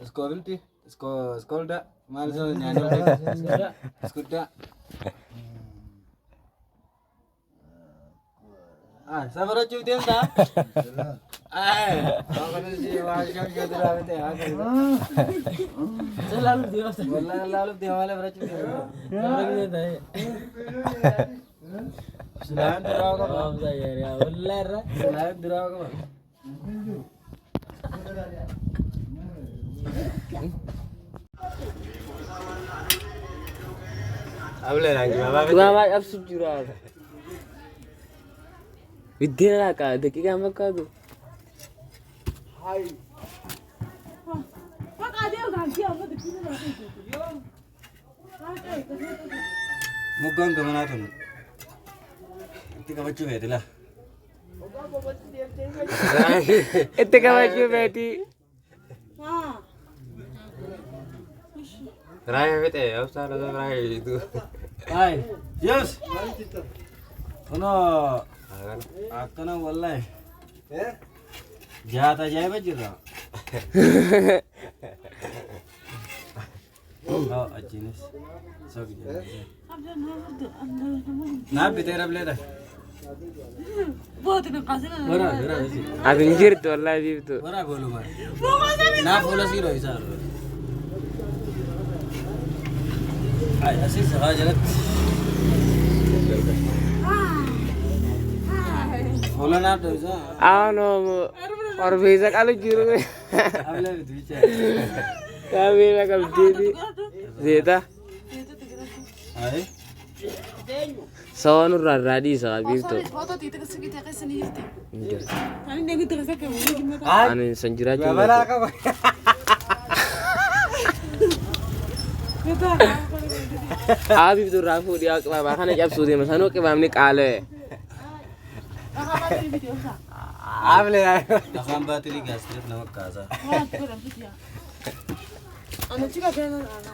Scorilti, scolda, malso nyanya, scuda. Ah, sabar aja udah entah. Kalau sih wajah gitu lah bete. Selalu dia. Selalu dia malah beracun dia. Orang ini dah. Selain duraw ka ba? Selain duraw ka ba? Abla lagi baba. Mama absurd jural. Vidya ka dakika makado. Hai. Pak ada yang ganti apa di sini lagi? Mugang kemana tuh? Tika baju beti lah. Tika baju beti. Raya bete, usah ada raya itu. Hai, yes. Kono, akan wallah. Jata jaya baju lah. Oh, ajinis. So gitu. Nabi terap leda. बहुत नकाशे ना Bora, bora sih. Abinjir tu Allah itu. Bora bolu mar. Na bola sih roh isar. Ay, asis sahaja jagat. Bola na tuh isar. Ano और भेजा काले जीरो में Abla itu bicara. kami lah kami jadi zeta Ay. sawan radi saat itu बहुत होती है तो किसी तरह से नहीं होती अरे नहीं तरह से क्या बोलूं कि मैं ane sanjira Bala cuma ka ba? abi itu rafu dia bahkan jab sudi masano ke bamni kale हमारे वीडियो था Abla. Nakam ba tili gas trip na magkasa. हाँ पूरा वीडियो अनु चिका देना आना